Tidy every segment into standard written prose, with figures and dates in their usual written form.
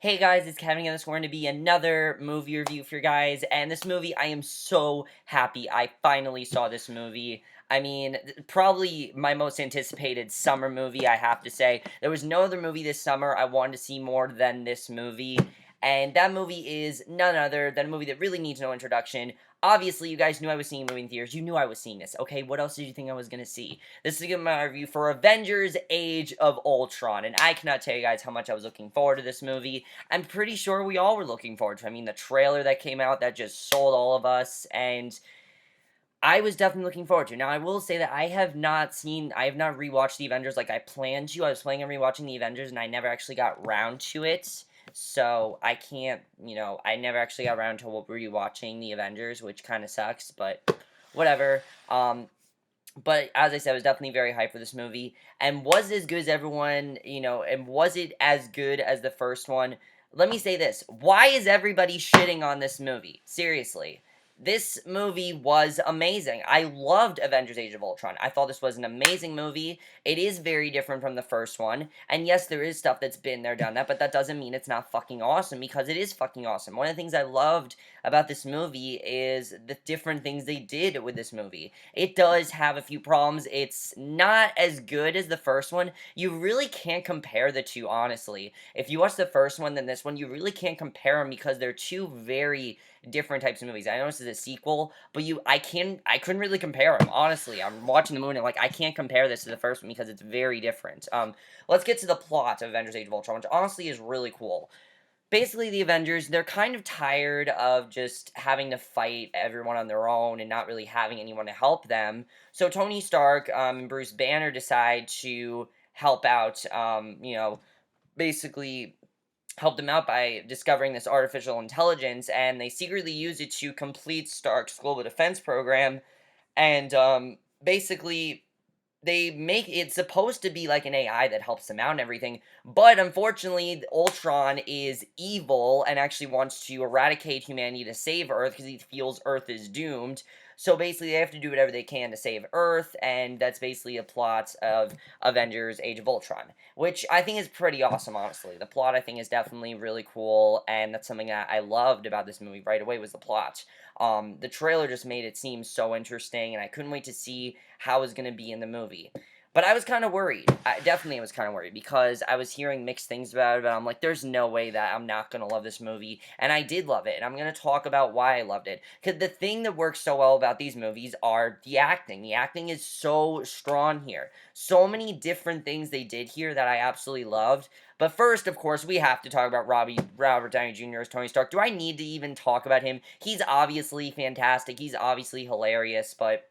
Hey guys, it's Kevin, and this is going to be another movie review for you guys, and this movie, I am so happy I finally saw this movie. I mean, probably my most anticipated summer movie, I have to say. There was no other movie this summer I wanted to see more than this movie, and that movie is none other than a movie that really needs no introduction. Obviously, you guys knew I was seeing a movie in theaters. You knew I was seeing this. Okay, what else did you think I was going to see? This is my review for Avengers Age of Ultron, and I cannot tell you guys how much I was looking forward to this movie. I'm pretty sure we all were looking forward to it. I mean, the trailer that came out, that just sold all of us, and I was definitely looking forward to it. Now, I will say that I have not rewatched the Avengers like I planned to. I was planning on rewatching the Avengers, and I never actually got round to it. So, I can't, I never actually got around to rewatching the Avengers, which kind of sucks, but whatever. But as I said, I was definitely very hyped for this movie. And was it as good as everyone, and was it as good as the first one? Let me say this. Why is everybody shitting on this movie? Seriously. This movie was amazing. I loved Avengers Age of Ultron. I thought this was an amazing movie. It is very different from the first one. And yes, there is stuff that's been there, done that, but that doesn't mean it's not fucking awesome, because it is fucking awesome. One of the things I loved about this movie is the different things they did with this movie. It does have a few problems. It's not as good as the first one. You really can't compare the two, honestly. If you watch the first one, then this one, you really can't compare them because they're two very different types of movies. I know this is a sequel, but I couldn't really compare them, honestly. I'm watching the movie and I'm like, I can't compare this to the first one because it's very different. Let's get to the plot of Avengers Age of Ultron, which honestly is really cool. Basically, the Avengers, they're kind of tired of just having to fight everyone on their own and not really having anyone to help them. So Tony Stark and Bruce Banner decide to help out, basically help them out by discovering this artificial intelligence, and they secretly use it to complete Stark's global defense program, and basically they make it's supposed to be like an AI that helps them out and everything, but unfortunately, Ultron is evil and actually wants to eradicate humanity to save Earth because he feels Earth is doomed. So basically, they have to do whatever they can to save Earth, and that's basically a plot of Avengers Age of Ultron, which I think is pretty awesome, honestly. The plot, I think, is definitely really cool, and that's something that I loved about this movie right away was the plot. The trailer just made it seem so interesting, and I couldn't wait to see how it was going to be in the movie. But I was kind of worried. I definitely was kind of worried because I was hearing mixed things about it, but I'm like, there's no way that I'm not going to love this movie. And I did love it, and I'm going to talk about why I loved it. Because the thing that works so well about these movies are the acting. The acting is so strong here. So many different things they did here that I absolutely loved. But first, of course, we have to talk about Robert Downey Jr. as Tony Stark. Do I need to even talk about him? He's obviously fantastic. He's obviously hilarious, but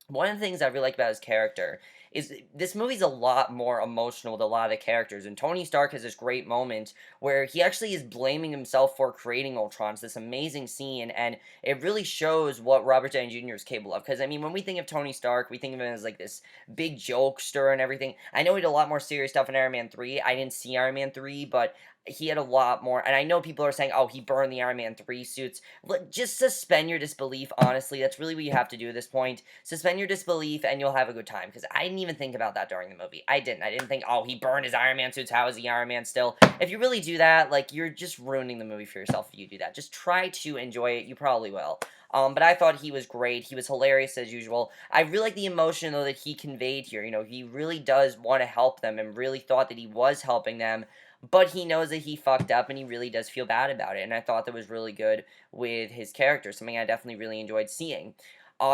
one of the things I really like about his character is this movie's a lot more emotional than a lot of the characters, and Tony Stark has this great moment where he actually is blaming himself for creating Ultron. It's this amazing scene, and it really shows what Robert Downey Jr. is capable of. Because, I mean, when we think of Tony Stark, we think of him as, like, this big jokester and everything. I know he did a lot more serious stuff in Iron Man 3. I didn't see Iron Man 3, but he had a lot more, and I know people are saying, oh, he burned the Iron Man 3 suits. Just suspend your disbelief, honestly. That's really what you have to do at this point. Suspend your disbelief, and you'll have a good time, because I didn't even think about that during the movie. I didn't think, oh, he burned his Iron Man suits, how is he Iron Man still? If you really do that, like, you're just ruining the movie for yourself if you do that. Just try to enjoy it. You probably will. But I thought he was great. He was hilarious as usual. I really like the emotion, though, that he conveyed here. He really does want to help them and really thought that he was helping them, but he knows that he fucked up and he really does feel bad about it, and I thought that was really good with his character, something I definitely really enjoyed seeing.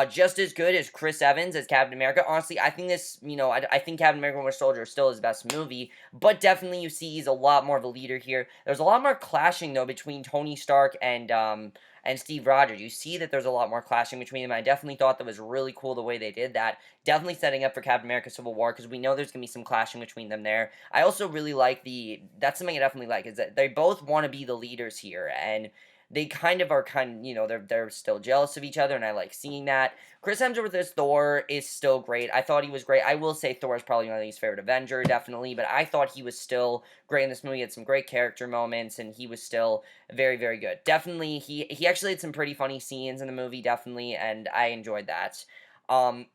Just as good as Chris Evans as Captain America. Honestly, I think this, I think Captain America Winter Soldier is still his best movie, but definitely you see he's a lot more of a leader here. There's a lot more clashing, though, between Tony Stark and Steve Rogers. You see that there's a lot more clashing between them. I definitely thought that was really cool the way they did that. Definitely setting up for Captain America Civil War, because we know there's going to be some clashing between them there. I also really like that's something I definitely like, is that they both want to be the leaders here, and they kind of are they're still jealous of each other, and I like seeing that. Chris Hemsworth as Thor is still great. I thought he was great. I will say Thor is probably my least favorite Avenger, definitely, but I thought he was still great in this movie. He had some great character moments, and he was still very, very good. Definitely, he actually had some pretty funny scenes in the movie, definitely, and I enjoyed that. Um,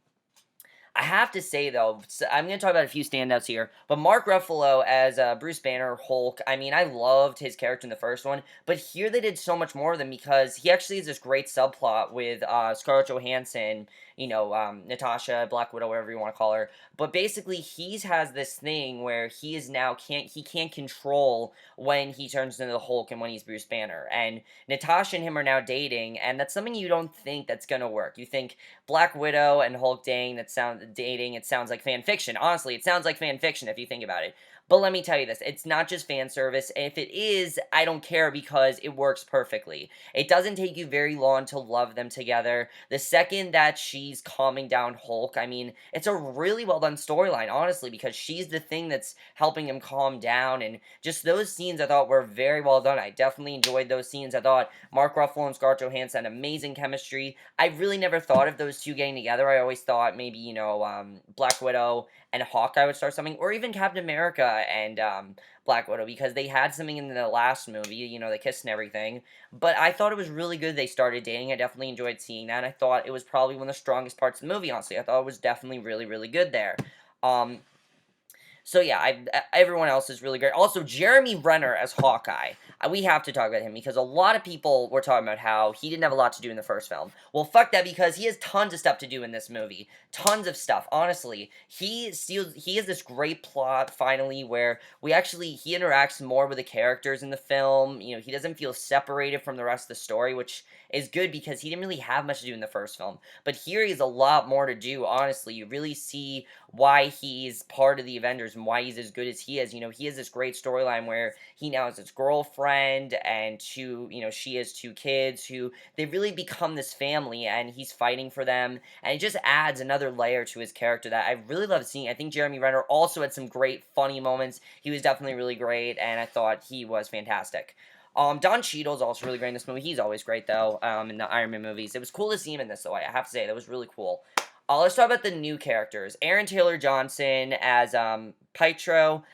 I have to say though, I'm going to talk about a few standouts here. But Mark Ruffalo as Bruce Banner, Hulk. I mean, I loved his character in the first one, but here they did so much more with him because he actually has this great subplot with Scarlett Johansson. Natasha, Black Widow, whatever you want to call her. But basically, he has this thing where he is now can't control when he turns into the Hulk and when he's Bruce Banner. And Natasha and him are now dating, and that's something you don't think that's gonna work. You think Black Widow and Hulk dating, it sounds like fan fiction. Honestly, it sounds like fan fiction if you think about it. But let me tell you this, it's not just fan service. If it is, I don't care because it works perfectly. It doesn't take you very long to love them together. The second that she's calming down Hulk, I mean, it's a really well done storyline, honestly, because she's the thing that's helping him calm down. And just those scenes I thought were very well done. I definitely enjoyed those scenes. I thought Mark Ruffalo and Scarlett Johansson had amazing chemistry. I really never thought of those two getting together. I always thought maybe, Black Widow and Hawkeye would start something, or even Captain America and Black Widow, because they had something in the last movie, they kissed and everything. But I thought it was really good they started dating. I definitely enjoyed seeing that. And I thought it was probably one of the strongest parts of the movie, honestly. I thought it was definitely really, really good there. Um, so yeah, everyone else is really great. Also, Jeremy Renner as Hawkeye. We have to talk about him because a lot of people were talking about how he didn't have a lot to do in the first film. Well, fuck that, because he has tons of stuff to do in this movie. Tons of stuff. Honestly, he has this great plot finally where he interacts more with the characters in the film. He doesn't feel separated from the rest of the story, which is good because he didn't really have much to do in the first film. But here he has a lot more to do. Honestly, you really see why he's part of the Avengers and why he's as good as he is. He has this great storyline where he now has his girlfriend and she has two kids who they really become this family, and he's fighting for them, and it just adds another layer to his character that I really love seeing. I think Jeremy Renner also had some great funny moments. He was definitely really great, and I thought he was fantastic. Don Cheadle's also really great in this movie. He's always great, though, in the Iron Man movies. It was cool to see him in this, though. I have to say, that was really cool. Let's talk about the new characters. Aaron Taylor Johnson as Pietro,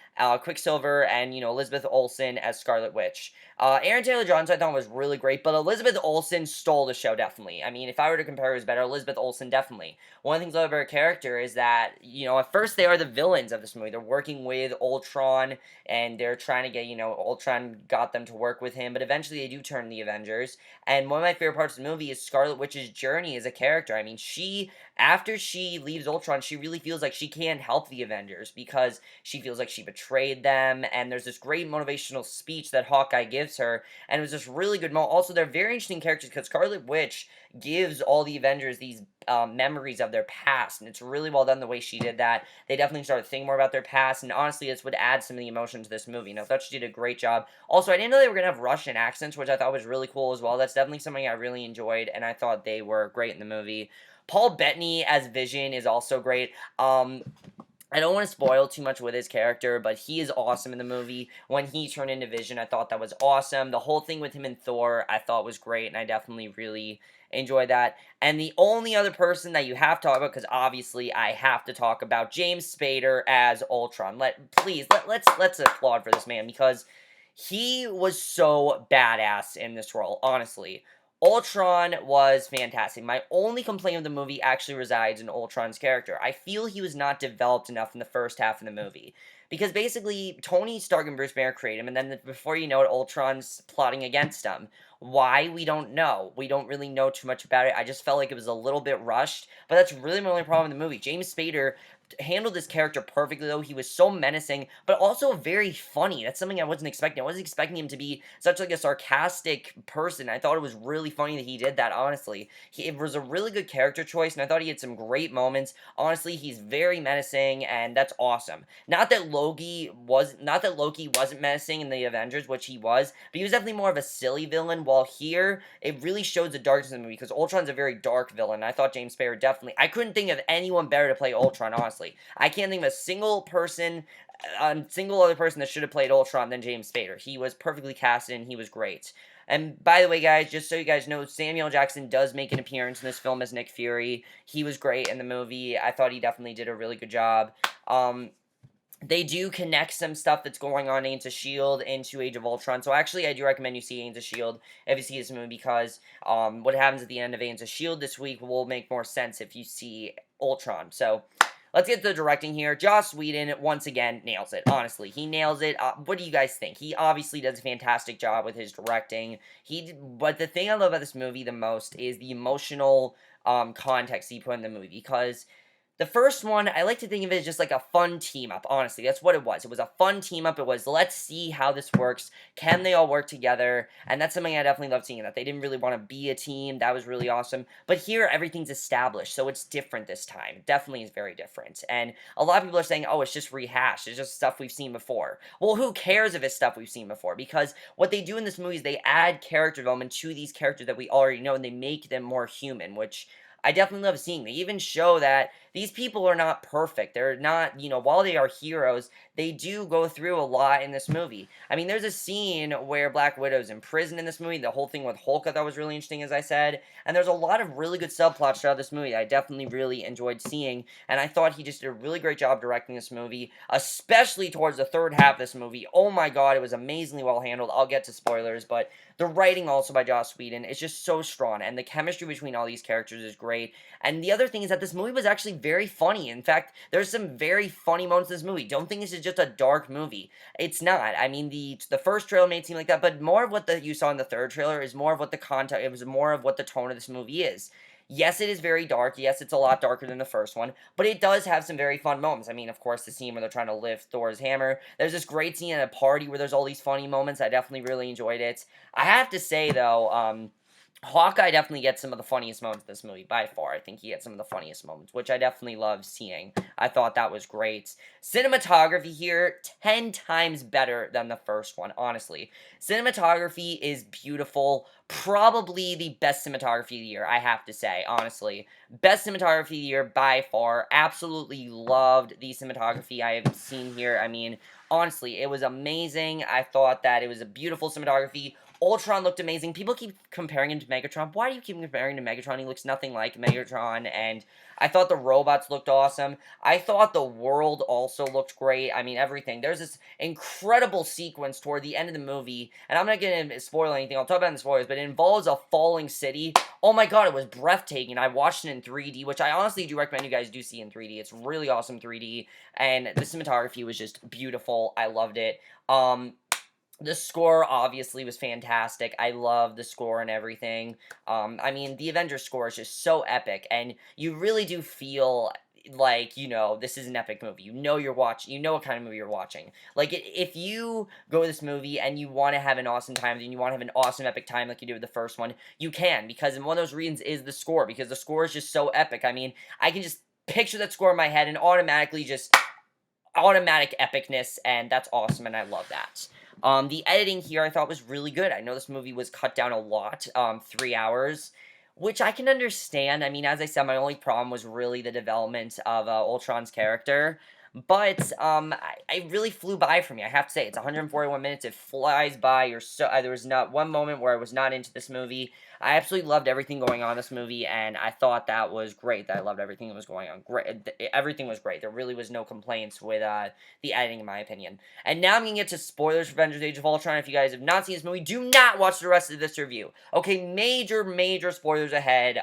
Quicksilver, and Elizabeth Olsen as Scarlet Witch. Aaron Taylor Johnson I thought was really great, but Elizabeth Olsen stole the show, definitely. I mean, if I were to compare who's better, Elizabeth Olsen definitely. One of the things I love about her character is that at first they are the villains of this movie. They're working with Ultron, and they're trying to get Ultron got them to work with him, but eventually they do turn the Avengers. And one of my favorite parts of the movie is Scarlet Witch's journey as a character. I mean, after she leaves Ultron, she really feels like she can't help the Avengers because she feels like she betrayed them, and there's this great motivational speech that Hawkeye gives her, and it was this really good moment. Also, they're very interesting characters because Scarlet Witch gives all the Avengers these memories of their past, and it's really well done the way she did that. They definitely started thinking more about their past, and honestly, this would add some of the emotion to this movie, and I thought she did a great job. Also, I didn't know they were going to have Russian accents, which I thought was really cool as well. That's definitely something I really enjoyed, and I thought they were great in the movie. Paul Bettany as Vision is also great. I don't want to spoil too much with his character, but he is awesome in the movie. When he turned into Vision, I thought that was awesome. The whole thing with him and Thor, I thought was great, and I definitely really enjoyed that. And the only other person that you have to talk about, because obviously I have to talk about James Spader as Ultron. Let's applaud for this man because he was so badass in this role, honestly. Ultron was fantastic. My only complaint with the movie actually resides in Ultron's character. I feel he was not developed enough in the first half of the movie. Because basically, Tony Stark and Bruce Banner create him, and then before you know it, Ultron's plotting against him. Why? We don't know. We don't really know too much about it. I just felt like it was a little bit rushed, but that's really my only problem in the movie. James Spader handled this character perfectly, though. He was so menacing, but also very funny. That's something I wasn't expecting. I wasn't expecting him to be such like a sarcastic person. I thought it was really funny that he did that, honestly. It was a really good character choice, and I thought he had some great moments. Honestly, he's very menacing, and that's awesome. Not that Loki wasn't menacing in the Avengers, which he was, but he was definitely more of a silly villain, while here, it really shows the darkness in the movie, because Ultron's a very dark villain. I thought James Spader definitely... I couldn't think of anyone better to play Ultron, honestly. I can't think of a single other person that should have played Ultron than James Spader. He was perfectly casted, and he was great. And by the way, guys, just so you guys know, Samuel Jackson does make an appearance in this film as Nick Fury. He was great in the movie. I thought he definitely did a really good job. They do connect some stuff that's going on in Agents of S.H.I.E.L.D. into Age of Ultron. So actually, I do recommend you see Agents of S.H.I.E.L.D. if you see this movie, because what happens at the end of Agents of S.H.I.E.L.D. this week will make more sense if you see Ultron. So let's get to the directing here. Joss Whedon, once again, nails it. Honestly, he nails it. What do you guys think? He obviously does a fantastic job with his directing. But the thing I love about this movie the most is the emotional context he put in the movie, because the first one, I like to think of it as just like a fun team up. Honestly, that's what it was. It was a fun team up. It was, let's see how this works. Can they all work together? And that's something I definitely love seeing, that they didn't really want to be a team. That was really awesome. But here, everything's established, so it's different this time. It definitely is very different. And a lot of people are saying, oh, it's just rehashed. It's just stuff we've seen before. Well, who cares if it's stuff we've seen before? Because what they do in this movie is they add character development to these characters that we already know, and they make them more human, which I definitely love seeing. They even show that these people are not perfect. They're not, while they are heroes, they do go through a lot in this movie. I mean, there's a scene where Black Widow's in prison in this movie. The whole thing with Hulk I thought was really interesting, as I said. And there's a lot of really good subplots throughout this movie that I definitely really enjoyed seeing. And I thought he just did a really great job directing this movie, especially towards the third half of this movie. Oh my god, it was amazingly well handled. I'll get to spoilers, but the writing also by Joss Whedon is just so strong, and the chemistry between all these characters is great. And the other thing is that this movie was actually very funny. In fact, there's some very funny moments in this movie. Don't think this is just a dark movie. It's not. I mean, the first trailer made it seem like that, but more of what you saw in the third trailer is more of what the content, it was more of what the tone of this movie is. Yes, it is very dark. Yes, it's a lot darker than the first one, but it does have some very fun moments. I mean, of course, the scene where they're trying to lift Thor's hammer. There's this great scene at a party where there's all these funny moments. I definitely really enjoyed it. I have to say, though, Hawkeye definitely gets some of the funniest moments in this movie, by far. I think he gets some of the funniest moments, which I definitely love seeing. I thought that was great. Cinematography here, 10 times better than the first one, honestly. Cinematography is beautiful. Probably the best cinematography of the year, I have to say, honestly. Best cinematography of the year by far. Absolutely loved the cinematography I have seen here. I mean, honestly, it was amazing. I thought that it was a beautiful cinematography. Ultron looked amazing. People keep comparing him to Megatron. Why do you keep comparing him to Megatron? He looks nothing like Megatron, and I thought the robots looked awesome. I thought the world also looked great. I mean, everything. There's this incredible sequence toward the end of the movie, and I'm not going to spoil anything. I'll talk about it in the spoilers, but it involves a falling city. Oh my god, it was breathtaking. I watched it in 3D, which I honestly do recommend you guys do see in 3D. It's really awesome 3D, and the cinematography was just beautiful. I loved it. The score obviously was fantastic. I love the score and everything. I mean, the Avengers score is just so epic, and you really do feel like, this is an epic movie. You know what kind of movie you're watching. Like, if you go to this movie and you want to have an awesome time, and you want to have an awesome epic time like you did with the first one, you can, because one of those reasons is the score, because the score is just so epic. I mean, I can just picture that score in my head and automatic epicness, and that's awesome, and I love that. The editing here I thought was really good. I know this movie was cut down a lot, 3 hours, which I can understand. I mean, as I said, my only problem was really the development of Ultron's character. But I really flew by for me. I have to say, it's 141 minutes. It flies by. There was not one moment where I was not into this movie. I absolutely loved everything going on in this movie, and I thought that was great. That I loved everything that was going on. Great, everything was great. There really was no complaints with the editing, in my opinion. And now I'm going to get to spoilers for Avengers Age of Ultron. If you guys have not seen this movie, do not watch the rest of this review. Okay, major spoilers ahead.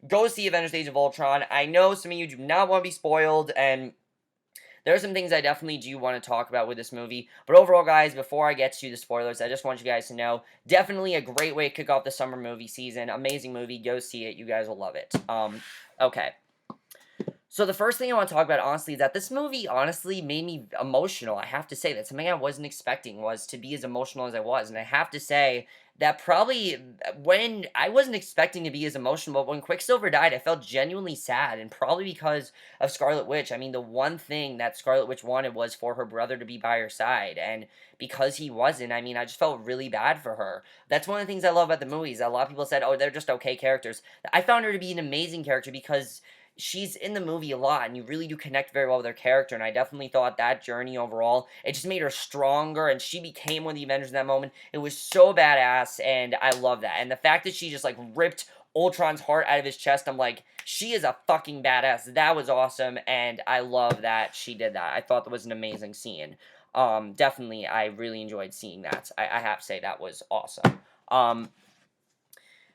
Go see Avengers Age of Ultron. I know some of you do not want to be spoiled, and there are some things I definitely do want to talk about with this movie. But overall, guys, before I get to the spoilers, I just want you guys to know, definitely a great way to kick off the summer movie season. Amazing movie. Go see it. You guys will love it. Okay. So the first thing I want to talk about, honestly, is that this movie, honestly, made me emotional. I have to say that something I wasn't expecting was to be as emotional as I was. And I have to say that probably when I wasn't expecting to be as emotional, but when Quicksilver died, I felt genuinely sad. And probably because of Scarlet Witch. I mean, the one thing that Scarlet Witch wanted was for her brother to be by her side. And because he wasn't, I mean, I just felt really bad for her. That's one of the things I love about the movies. A lot of people said, oh, they're just okay characters. I found her to be an amazing character because she's in the movie a lot, and you really do connect very well with her character, and I definitely thought that journey overall, it just made her stronger, and she became one of the Avengers in that moment. It was so badass, and I love that. And the fact that she just, like, ripped Ultron's heart out of his chest, I'm like, she is a fucking badass. That was awesome, and I love that she did that. I thought that was an amazing scene. Definitely, I really enjoyed seeing that. I have to say, that was awesome.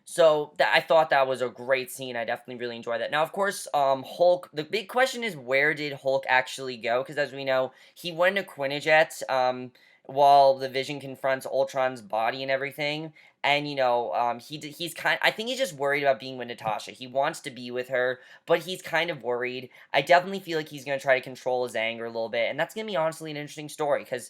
So that I thought that was a great scene. I definitely really enjoyed that. Now, of course, Hulk. The big question is where did Hulk actually go? Because as we know, he went to Quinnijet. While the Vision confronts Ultron's body and everything, and he's kind. I think he's just worried about being with Natasha. He wants to be with her, but he's kind of worried. I definitely feel like he's gonna try to control his anger a little bit, and that's gonna be honestly an interesting story because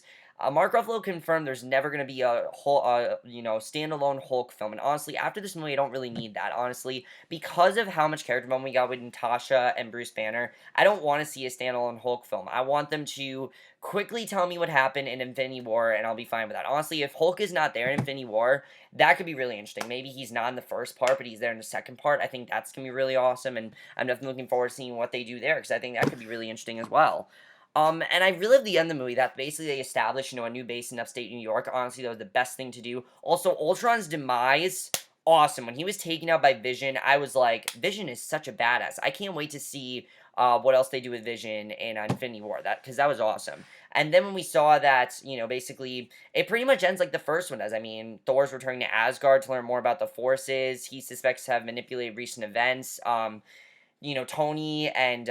Mark Ruffalo confirmed there's never going to be a whole, standalone Hulk film. And honestly, after this movie, I don't really need that. Honestly, because of how much character development we got with Natasha and Bruce Banner, I don't want to see a standalone Hulk film. I want them to quickly tell me what happened in Infinity War, and I'll be fine with that. Honestly, if Hulk is not there in Infinity War, that could be really interesting. Maybe he's not in the first part, but he's there in the second part. I think that's going to be really awesome, and I'm definitely looking forward to seeing what they do there, because I think that could be really interesting as well. And I really love the end of the movie that basically they established, a new base in upstate New York. Honestly, that was the best thing to do. Also, Ultron's demise, awesome. When he was taken out by Vision, I was like, Vision is such a badass. I can't wait to see what else they do with Vision in Infinity War. Because that was awesome. And then when we saw that, basically, it pretty much ends like the first one does. I mean, Thor's returning to Asgard to learn more about the forces. He suspects to have manipulated recent events. Tony and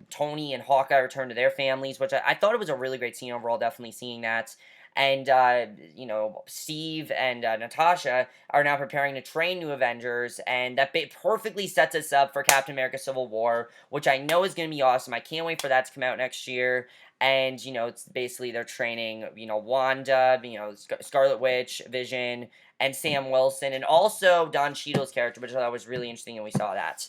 Tony and Hawkeye return to their families, which I thought it was a really great scene overall. Definitely seeing that, and Steve and Natasha are now preparing to train new Avengers, and that perfectly sets us up for Captain America: Civil War, which I know is going to be awesome. I can't wait for that to come out next year. And it's basically they're training, Wanda, Scarlet Witch, Vision, and Sam Wilson, and also Don Cheadle's character, which I thought was really interesting, and we saw that.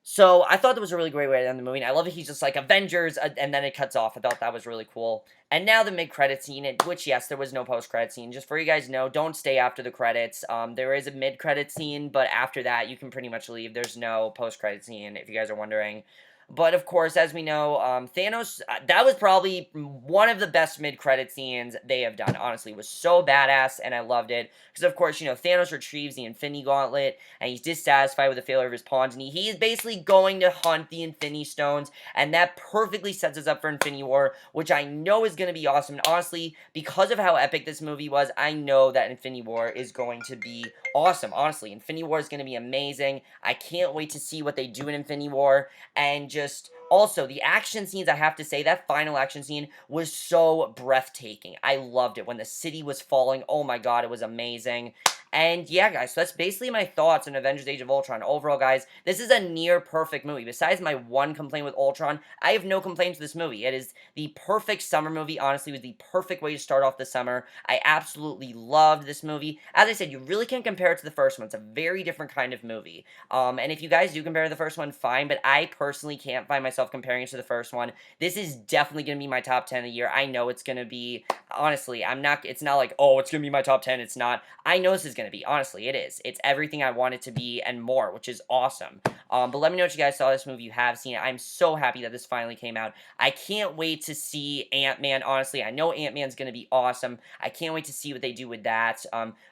So I thought that was a really great way to end the movie. And I love that he's just like Avengers, and then it cuts off. I thought that was really cool. And now the mid-credit scene, which yes, there was no post-credit scene. Just for you guys to know, don't stay after the credits. There is a mid-credit scene, but after that, you can pretty much leave. There's no post-credit scene, if you guys are wondering. But of course, as we know, Thanos, that was probably one of the best mid-credit scenes they have done. Honestly, it was so badass, and I loved it. Because of course, Thanos retrieves the Infinity Gauntlet, and he's dissatisfied with the failure of his pawns, and he is basically going to hunt the Infinity Stones, and that perfectly sets us up for Infinity War, which I know is going to be awesome. And honestly, because of how epic this movie was, I know that Infinity War is going to be awesome. Honestly, Infinity War is going to be amazing. I can't wait to see what they do in Infinity War, and just also the action scenes. I have to say that final action scene was so breathtaking. I loved it when the city was falling. Oh my god, it was amazing. And yeah, guys, so that's basically my thoughts on Avengers Age of Ultron. Overall, guys, this is a near perfect movie. Besides my one complaint with Ultron, I have no complaints with this movie. It is the perfect summer movie. Honestly, it was the perfect way to start off the summer. I absolutely loved this movie. As I said, you really can't compare it to the first one. It's a very different kind of movie. And if you guys do compare to the first one, fine, but I personally can't find myself comparing it to the first one. This is definitely going to be my top 10 of the year. I know it's going to be, honestly, it's not like, oh, it's going to be my top 10. It's not. I know this is going to be. Honestly, it is. It's everything I want it to be and more, which is awesome. But let me know what you guys saw this movie. You have seen it. I'm so happy that this finally came out. I can't wait to see Ant-Man. Honestly, I know Ant-Man's going to be awesome. I can't wait to see what they do with that.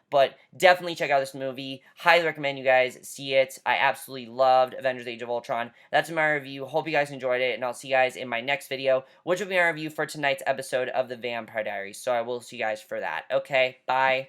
But definitely check out this movie. Highly recommend you guys see it. I absolutely loved Avengers Age of Ultron. That's my review. Hope you guys enjoyed it, and I'll see you guys in my next video, which will be my review for tonight's episode of The Vampire Diaries. So I will see you guys for that. Okay, bye.